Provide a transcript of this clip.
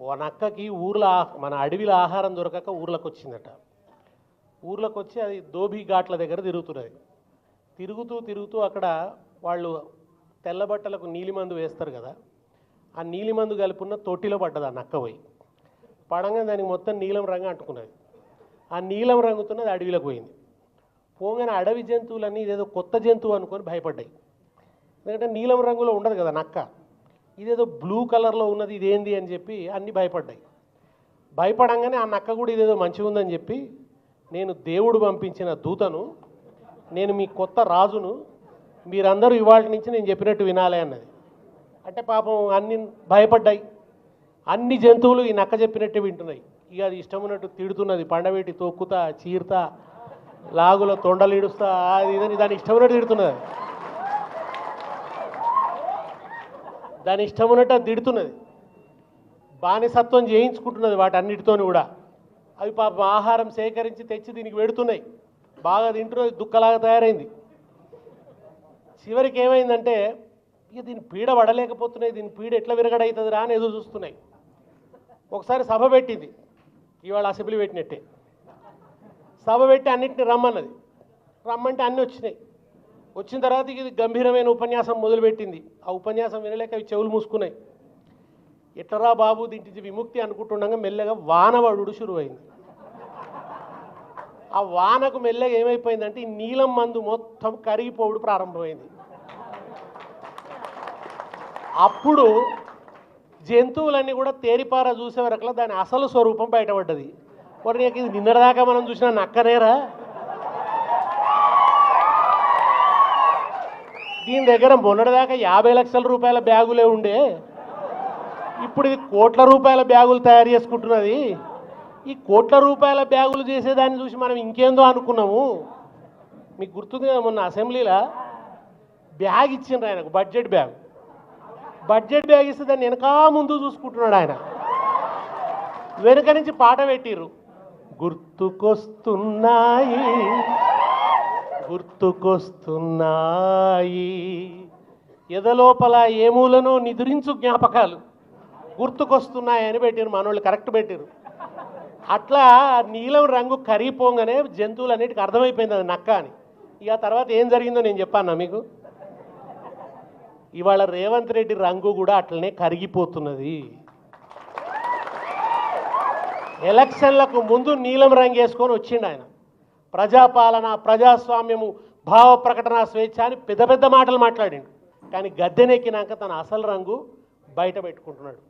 ఓ నక్కకి ఊర్లో మన అడవిలో ఆహారం దొరకక ఊర్లోకి వచ్చిందట. ఊర్లోకి వచ్చి అది దోబీ ఘాట్ల దగ్గర తిరుగుతున్నది. తిరుగుతూ తిరుగుతూ అక్కడ వాళ్ళు తెల్ల బట్టలకు నీలిమందు వేస్తారు కదా, ఆ నీలిమందు కలుపున్న తొట్టిలో పడ్డది ఆ నక్క పోయి. పడంగా దానికి మొత్తం నీలం రంగు అంటుకున్నది. ఆ నీలం రంగుతున్నది అడవిలోకి పోయింది. పోగానే అడవి జంతువులన్నీ ఇదేదో కొత్త జంతువు అనుకొని భయపడ్డాయి. ఎందుకంటే నీలం రంగులో ఉండదు కదా నక్క, ఇదేదో బ్లూ కలర్లో ఉన్నది, ఇదేంది అని చెప్పి అన్నీ భయపడ్డాయి. భయపడంగానే ఆ నక్క కూడా ఇదేదో మంచిగా ఉందని చెప్పి, నేను దేవుడు పంపించిన దూతను, నేను మీ కొత్త రాజును, మీరందరూ ఇవాళ నుంచి నేను చెప్పినట్టు వినాలి అన్నది. అంటే పాపం అన్ని భయపడ్డాయి. అన్ని జంతువులు ఈ నక్క చెప్పినట్టే వింటున్నాయి. ఇక అది ఇష్టం ఉన్నట్టు తిడుతున్నది, పండబెట్టి తొక్కుతా చీరుతా లాగులో తొండలు ఇడుస్తా అది ఇదని దాని ఇష్టం ఉన్నట్టు తిడుతున్నది. దాని ఇష్టం ఉన్నట్టు అది తిడుతున్నది. బానిసత్వం చేయించుకుంటున్నది వాటన్నిటితోని కూడా. అవి పాపం ఆహారం సేకరించి తెచ్చి దీనికి పెడుతున్నాయి. బాగా తింటున్నది, దుక్కలాగా తయారైంది. చివరికి ఏమైందంటే ఇక దీని పీడ పడలేకపోతున్నాయి, దీని పీడ ఎట్లా విరగడవుతుంది రా అని ఎదురు చూస్తున్నాయి. ఒకసారి సభ పెట్టింది, ఇవాళ అసెంబ్లీ పెట్టినట్టే. సభ పెట్టి అన్నింటిని రమ్మన్నది. రమ్మంటే అన్నీ వచ్చినాయి. వచ్చిన తర్వాత ఇది గంభీరమైన ఉపన్యాసం మొదలుపెట్టింది. ఆ ఉపన్యాసం వినలేక అవి చెవులు మూసుకున్నాయి. ఎట్లరా బాబు దీంటి విముక్తి అనుకుంటుండగా మెల్లగా వానవడుడు శురువైంది. ఆ వానకు మెల్లగా ఏమైపోయిందంటే ఈ నీలం మందు మొత్తం కరిగిపోవడం ప్రారంభమైంది. అప్పుడు జంతువులన్నీ కూడా తేరిపార చూసే వరకులా దాని అసలు స్వరూపం బయటపడ్డది. మరి నీకు ఇది నిన్నటిదాకా మనం చూసిన నక్కనేరా, దీని దగ్గర మొన్నటిదాకా 50 లక్షల రూపాయల బ్యాగులే ఉండే, ఇప్పుడు ఇది కోట్ల రూపాయల బ్యాగులు తయారు చేసుకుంటున్నది. ఈ కోట్ల రూపాయల బ్యాగులు చేసేదాన్ని చూసి మనం ఇంకేందో అనుకున్నాము. మీకు గుర్తుంది కదా, మొన్న అసెంబ్లీలో బ్యాగ్ ఇచ్చిండ్రు ఆయనకు, బడ్జెట్ బ్యాగ్ ఇస్తే దాన్ని వెనకా ముందు చూసుకుంటున్నాడు ఆయన. వెనుక నుంచి పాట పెట్టిర్రు, గుర్తుకొస్తున్నాయి ఎదలోపల ఏమూలనో నిదురించు జ్ఞాపకాలు గుర్తుకొస్తున్నాయని పెట్టిరు. మనోళ్ళు కరెక్ట్ పెట్టిరు. అట్లా నీలం రంగు కరిగిపోగానే జంతువులన్నిటికీ అర్థమైపోయింది అది నక్క అని. ఇక తర్వాత ఏం జరిగిందో నేను చెప్పాను మీకు. ఇవాళ రేవంత్ రెడ్డి రంగు కూడా అట్లనే కరిగిపోతున్నది. ఎలక్షన్లకు ముందు నీలం రంగు వేసుకొని వచ్చిండు ఆయన. ప్రజాపాలన, ప్రజాస్వామ్యము, భావ ప్రకటన స్వేచ్ఛ అని పెద్ద పెద్ద మాటలు మాట్లాడిండు. కానీ గద్దెనెక్కినాక తన అసలు రంగు బయట పెట్టుకుంటున్నాడు.